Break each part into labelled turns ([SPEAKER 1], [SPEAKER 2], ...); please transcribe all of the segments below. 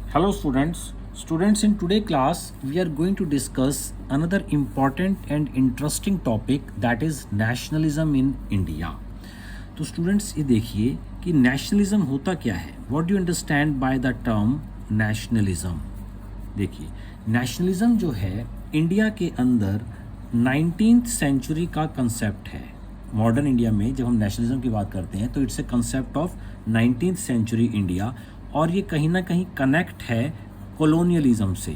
[SPEAKER 1] Hello students. Students, in today class we are going to discuss another important and interesting topic, that is nationalism in India. तो students ये देखिए कि nationalism होता क्या है. What do understand by the term nationalism. देखिए nationalism जो है इंडिया के अंदर 19th सेंचुरी का कंसेप्ट है. मॉडर्न इंडिया में जब हम नेशनलिज्म की बात करते हैं तो it's a concept of 19th century India, और ये कहीं ना कहीं कनेक्ट है कॉलोनियलिज्म से.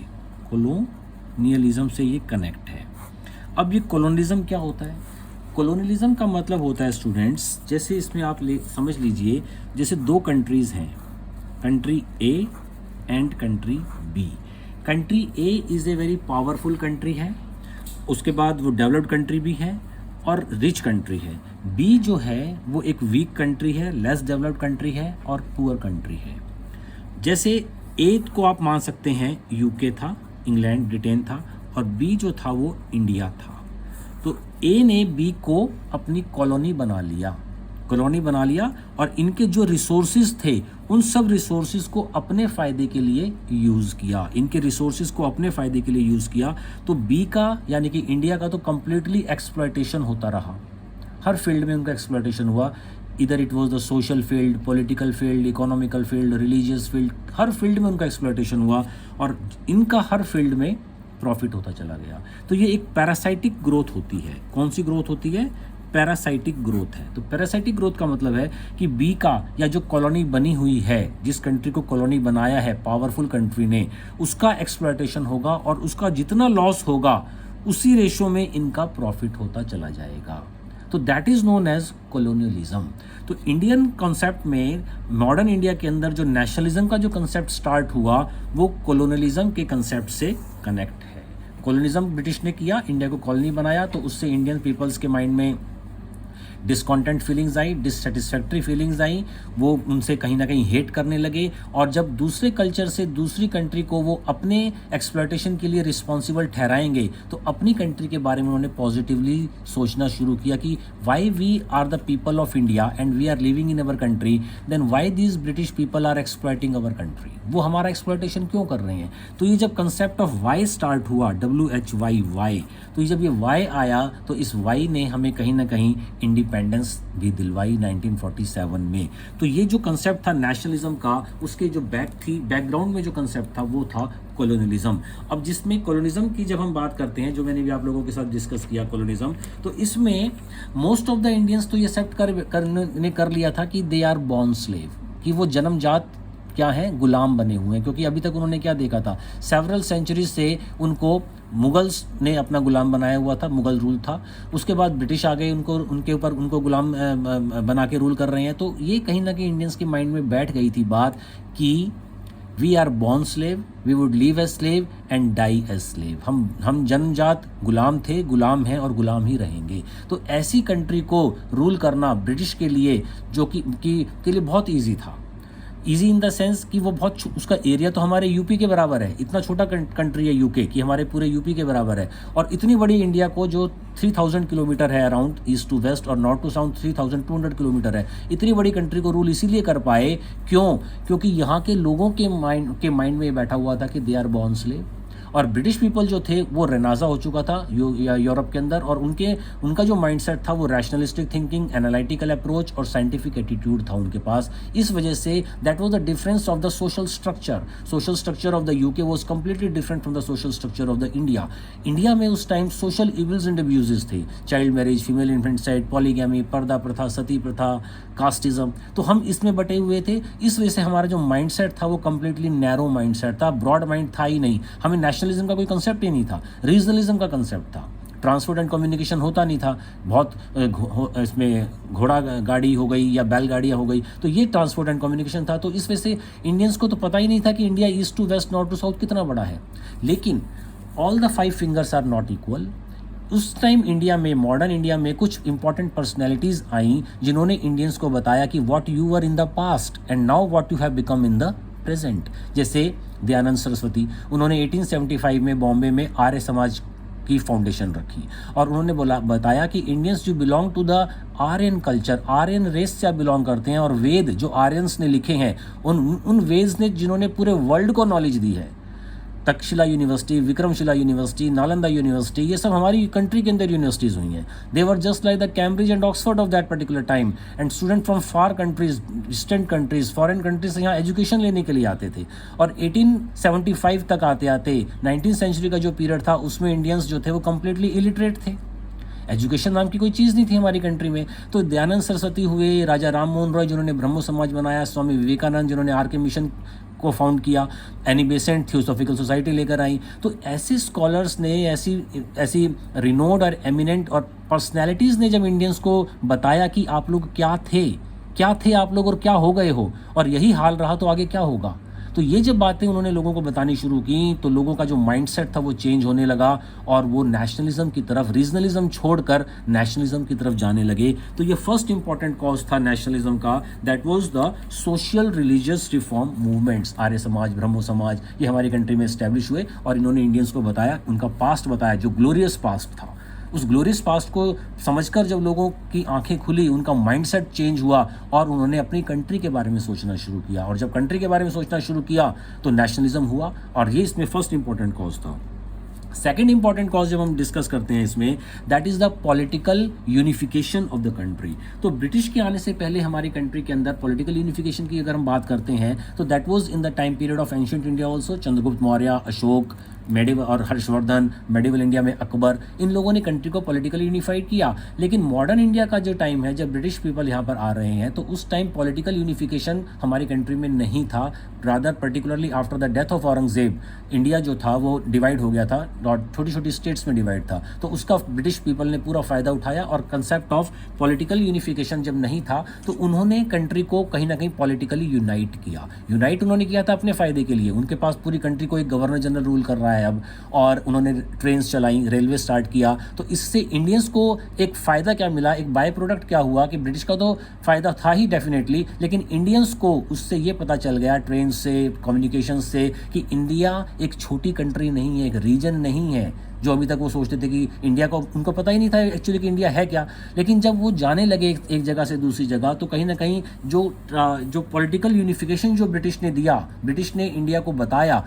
[SPEAKER 1] कॉलोनियलिज्म से ये कनेक्ट है. अब ये कॉलोनियलिज्म क्या होता है? कॉलोनियलिज्म का मतलब होता है स्टूडेंट्स, जैसे इसमें आप समझ लीजिए जैसे दो कंट्रीज़ हैं, country a and country b. Country a is a very powerful country है, उसके बाद वो डेवलप्ड कंट्री भी है और रिच कंट्री है. बी जो है वो एक वीक कंट्री है, लेस डेवलप्ड कंट्री है और पुअर कंट्री है. जैसे ए को आप मान सकते हैं यूके था, इंग्लैंड ब्रिटेन था, और बी जो था वो इंडिया था. तो ए ने बी को अपनी कॉलोनी बना लिया और इनके जो रिसोर्सेज थे उन सब रिसोर्सेज को अपने फ़ायदे के लिए यूज़ किया. तो बी का यानी कि इंडिया का तो कम्प्लीटली एक्सप्लॉयटेशन होता रहा. हर फील्ड में उनका एक्सप्लॉयटेशन हुआ. इधर it was the social field, political field, economical field, religious field, her field में उनका एक्सप्लॉयटेशन हुआ और इनका हर फील्ड में प्रॉफिट होता चला गया. तो ये एक पैरासाइटिक ग्रोथ होती है. कौन सी ग्रोथ होती है? पैरासाइटिक ग्रोथ है. तो पैरासाइटिक ग्रोथ का मतलब है कि बी का या जो कॉलोनी बनी हुई है, जिस कंट्री को कॉलोनी बनाया है पावरफुल कंट्री ने, उसका एक्सप्लॉयटेशन होगा और उसका जितना लॉस होगा उसी रेशो में इनका प्रॉफिट होता चला जाएगा. तो that is known as colonialism. तो इंडियन कॉन्सेप्ट में मॉडर्न इंडिया के अंदर जो नेशनलिज्म का जो कंसेप्ट स्टार्ट हुआ वो कॉलोनियलिज्म के कंसेप्ट से कनेक्ट है. कॉलोनियलिज्म ब्रिटिश ने किया, इंडिया को कॉलोनी बनाया, तो उससे इंडियन पीपल्स के माइंड में डिसकॉन्टेंट फीलिंग्स आई, डिससेटिस्फैक्ट्री फीलिंग्स आई, वो उनसे कहीं ना कहीं हेट करने लगे. और जब दूसरे कल्चर से दूसरी कंट्री को वो अपने एक्सप्लॉयटेशन के लिए रिस्पॉन्सिबल ठहराएंगे तो अपनी कंट्री के बारे में उन्होंने पॉजिटिवली सोचना शुरू किया कि why we are the people of India and we are living in our country, then why these British people are exploiting our country. वो हमारा एक्सप्लॉयटेशन क्यों कर रहे हैं? तो ये जब कंसेप्ट ऑफ वाई स्टार्ट हुआ, WHY, तो ये जब ये वाई आया तो इस वाई ने हमें कहीं ना कहीं इंडिपेंडेंस भी दिलवाई 1947 में. तो ये जो कंसेप्ट था नेशनलिज्म का, उसके जो बैकग्राउंड में जो कंसेप्ट था वो था कॉलोनियलिज्म. अब जिसमें कॉलोनियलिज्म की जब हम बात करते हैं, जो मैंने भी आप लोगों के साथ डिस्कस किया कॉलोनियलिज्म, तो इसमें मोस्ट ऑफ द इंडियंस तो ये एक्सेप्ट कर लिया था कि दे आर बॉर्न स्लेव, कि वो जन्मजात क्या है, गुलाम बने हुए हैं. क्योंकि अभी तक उन्होंने क्या देखा था, सेवरल सेंचुरीज से उनको मुगल्स ने अपना गुलाम बनाया हुआ था, मुगल रूल था. उसके बाद ब्रिटिश आ गए, उनको गुलाम बना के रूल कर रहे हैं. तो ये कहीं ना कहीं इंडियंस के माइंड में बैठ गई थी बात कि we are born slave, we would live as slave and die as slave. हम जन्मजात गुलाम थे, गुलाम हैं और गुलाम ही रहेंगे. तो ऐसी कंट्री को रूल करना ब्रिटिश के लिए, जो कि के लिए बहुत ईजी था. ईजी इन द सेंस कि वो बहुत, उसका एरिया तो हमारे यूपी के बराबर है. इतना छोटा कंट्री है यूके कि हमारे पूरे यूपी के बराबर है. और इतनी बड़ी इंडिया को जो 3000 किलोमीटर है अराउंड, ईस्ट टू वेस्ट और नॉर्थ टू साउथ 3200 किलोमीटर है, इतनी बड़ी कंट्री को रूल इसीलिए कर पाए. क्योंकि यहाँ के लोगों के माइंड में ये बैठा हुआ था कि दे आर बॉर्न स्लेव. और ब्रिटिश पीपल जो थे वो रेनाजा हो चुका था यूरोप के अंदर, और उनका जो माइंडसेट था वो रैशनलिस्टिक थिंकिंग, एनालिटिकल अप्रोच और साइंटिफिक एटीट्यूड था उनके पास. इस वजह से that was the difference of the social structure of the UK was completely different from the social structure of the India. India में उस time social evils and abuses थे, child marriage, female infanticide, polygamy, पर्दा प्रथा, सती प्रथा, casteism. तो हम इसमें बटे हुए थे. इस वजह से हमारा जो माइंडसेट था वो कंप्लीटली नैरो माइंडसेट था, ब्रॉड माइंड था ही नहीं. हमें नेशनलिज्म का कोई कंसेप्ट ही नहीं था, रीजनलिज्म का कंसेप्ट था. ट्रांसपोर्ट एंड कम्युनिकेशन होता नहीं था, बहुत इसमें घोड़ा गाड़ी हो गई या बैलगाड़ियाँ हो गई, तो ये ट्रांसपोर्ट एंड कम्युनिकेशन था. तो इस वजह से इंडियंस को तो पता ही नहीं था कि India east to west, north to south कितना बड़ा है. लेकिन all the 5 fingers are not equal. उस टाइम इंडिया में, मॉडर्न इंडिया में कुछ इंपॉर्टेंट पर्सनैलिटीज़ आई जिन्होंने इंडियंस को बताया कि what you were in the past and now what you have become in the present. जैसे दयानंद सरस्वती, उन्होंने 1875 में बॉम्बे में आर्य समाज की फाउंडेशन रखी। और उन्होंने बताया कि इंडियंस जो belong to the Aryan culture, Aryan race से आप बिलोंग करते हैं, और वेद जो आर्यंस ने लिखे हैं उन वेद्स ने जिन्होंने पूरे वर्ल्ड को नॉलेज दी है, Takshashila university, Vikramshila university, Nalanda university, ये सब हमारी कंट्री के अंदर यूनिवर्सिटीज़ हुई हैं। They were just like the Cambridge and Oxford of that particular time, and student from far countries, distant countries, foreign countries से यहाँ एजुकेशन लेने के लिए आते थे। और 1875 तक आते आते 19th सेंचुरी का जो पीरियड था उसमें इंडियंस जो थे वो कम्प्लीटली इलिटरेट थे। एजुकेशन नाम की कोई चीज़ नहीं थी हमारी कंट्री में। तो दयानंद सरस्वती हुए, राजा राम मोहन रॉय जिन्होंने ब्रह्मो समाज बनाया, स्वामी विवेकानंद जिन्होंने आर के मिशन को फाउंड किया, एनी बेसेंट थियोसॉफिकल सोसाइटी लेकर आई। तो ऐसे स्कॉलर्स ने, ऐसी रिनोड और एमिनेंट और पर्सनैलिटीज़ ने जब इंडियंस को बताया कि आप लोग क्या थे आप लोग और क्या हो गए हो, और यही हाल रहा तो आगे क्या होगा। तो ये जब बातें उन्होंने लोगों को बतानी शुरू की तो लोगों का जो माइंडसेट था वो चेंज होने लगा, और वो नेशनलिज्म की तरफ, रीजनलिज्म छोड़कर नेशनलिज्म की तरफ जाने लगे। तो ये फर्स्ट इंपॉर्टेंट कॉज था नेशनलिज्म का, that was the social religious reform movements. Arya Samaj, Brahmo समाज, ये हमारी कंट्री में एस्टेब्लिश हुए, और इन्होंने इंडियंस को बताया, उनका पास्ट बताया जो ग्लोरियस पास्ट था। उस ग्लोरियस पास्ट को समझकर जब लोगों की आंखें खुली, उनका माइंडसेट चेंज हुआ, और उन्होंने अपनी कंट्री के बारे में सोचना शुरू किया। और जब कंट्री के बारे में सोचना शुरू किया तो नेशनलिज्म हुआ, और ये इसमें फर्स्ट इंपॉर्टेंट कॉज था। सेकेंड इंपॉर्टेंट कॉज जब हम डिस्कस करते हैं इसमें, that is the political unification of the country. तो ब्रिटिश के आने से पहले हमारी कंट्री के अंदर पॉलिटिकल यूनिफिकेशन की अगर हम बात करते हैं तो that was in the time period of ancient India also. Chandragupta Maurya, Ashok, medieval और हर्षवर्धन, मेडिवल इंडिया में अकबर, इन लोगों ने कंट्री को पॉलिटिकली यूनिफाइड किया। लेकिन मॉडर्न इंडिया का जो टाइम है, जब ब्रिटिश पीपल यहाँ पर आ रहे हैं, तो उस टाइम पॉलिटिकल यूनिफिकेशन हमारी कंट्री में नहीं था। Rather particularly after the death of Aurangzeb, India जो था वो डिवाइड हो गया था, और छोटी छोटी स्टेट्स में डिवाइड था। तो उसका ब्रिटिश पीपल ने पूरा फ़ायदा उठाया, और कंसेप्ट ऑफ पॉलिटिकल यूनिफिकेशन जब नहीं था तो उन्होंने कंट्री को कहीं ना कहीं पॉलिटिकली यूनाइट किया। यूनाइट उन्होंने किया था अपने फ़ायदे के लिए। उनके पास पूरी कंट्री को एक गवर्नर जनरल रूल कर रहा है अब, और उन्होंने ट्रेन चलाई, रेलवे स्टार्ट किया। तो इससे इंडियंस को एक फ़ायदा क्या मिला, एक बाय प्रोडक्ट क्या हुआ कि ब्रिटिश का तो फ़ायदा था ही डेफिनेटली, लेकिन इंडियंस को उससे ये पता चल गया, ट्रेन से, कम्युनिकेशन से, कि इंडिया एक छोटी कंट्री नहीं है, एक रीजन नहीं है। जो अभी तक वो सोचते थे कि इंडिया को, उनको पता ही नहीं था एक्चुअली कि इंडिया है क्या। लेकिन जब वो जाने लगे एक जगह से दूसरी जगह, तो कहीं ना कहीं जो पॉलिटिकल यूनिफिकेशन जो ब्रिटिश ने दिया, ब्रिटिश ने इंडिया को बताया,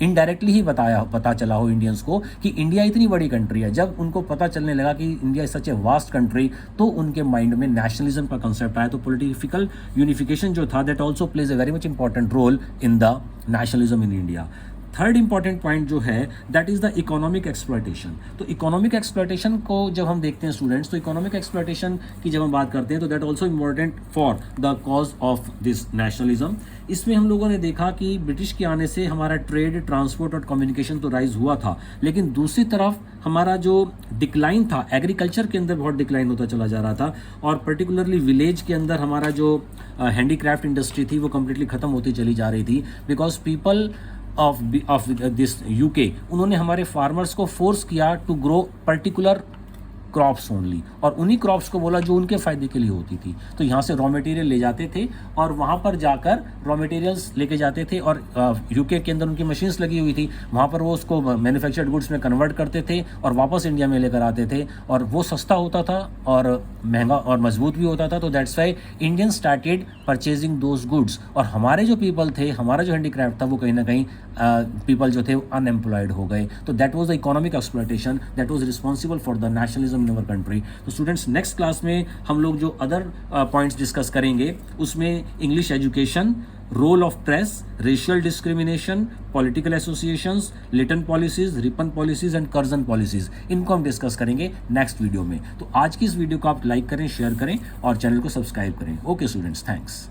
[SPEAKER 1] इनडायरेक्टली ही बताया, पता चला हो इंडियंस को कि इंडिया इतनी बड़ी कंट्री है। जब उनको पता चलने लगा कि India is such a vast country, तो उनके माइंड में नेशनलिज्म का कंसेप्ट आया। तो पॉलिटिकल यूनिफिकेशन जो था, that also plays a very much important role in the nationalism in India. Third important point जो है, that is the economic exploitation. तो इकोनॉमिक एक्सप्लॉयटेशन को जब हम देखते हैं स्टूडेंट्स, तो इकोनॉमिक एक्सप्लॉयटेशन की जब हम बात करते हैं तो that also important for the cause of this nationalism. इसमें हम लोगों ने देखा कि ब्रिटिश के आने से हमारा ट्रेड, ट्रांसपोर्ट और कम्युनिकेशन तो राइज हुआ था, लेकिन दूसरी तरफ हमारा जो डिक्लाइन था, एग्रीकल्चर के अंदर बहुत डिक्लाइन होता चला जा रहा था, और पर्टिकुलरली विलेज के अंदर हमारा जो हैंडीक्राफ्ट इंडस्ट्री थी वो कम्प्लीटली ख़त्म होती चली जा रही थी, because people of this UK, उन्होंने हमारे फार्मर्स को फोर्स किया to grow particular crops only, और उन्हीं क्रॉप्स को बोला जो उनके फ़ायदे के लिए होती थी। तो यहाँ से रॉ मटेरियल ले जाते थे, और वहाँ पर जाकर रॉ मटेरियल्स लेके जाते थे, और यूके के अंदर उनकी मशीन्स लगी हुई थी, वहाँ पर वो उसको मैन्युफैक्चर्ड गुड्स में कन्वर्ट करते थे और वापस इंडिया में लेकर आते थे, और वो सस्ता होता था और महंगा और मजबूत भी होता था। तो that's why Indian started purchasing those goods, और हमारे जो पीपल थे, हमारा जो हैंडीक्राफ्ट था, वो कहीं ना कहीं पीपल जो थे अनएम्प्लॉयड हो गए। तो that was the economic exploitation that was responsible for the nationalism in our country. तो स्टूडेंट्स, नेक्स्ट क्लास में हम लोग जो अदर पॉइंट्स डिस्कस करेंगे, उसमें English education, role of press, racial discrimination, political associations, Lytton policies, Ripon policies and Curzon policies, इनको हम discuss करेंगे नेक्स्ट वीडियो में। तो आज की इस वीडियो को आप लाइक करें, शेयर करें और चैनल को सब्सक्राइब करें। Okay students, thanks.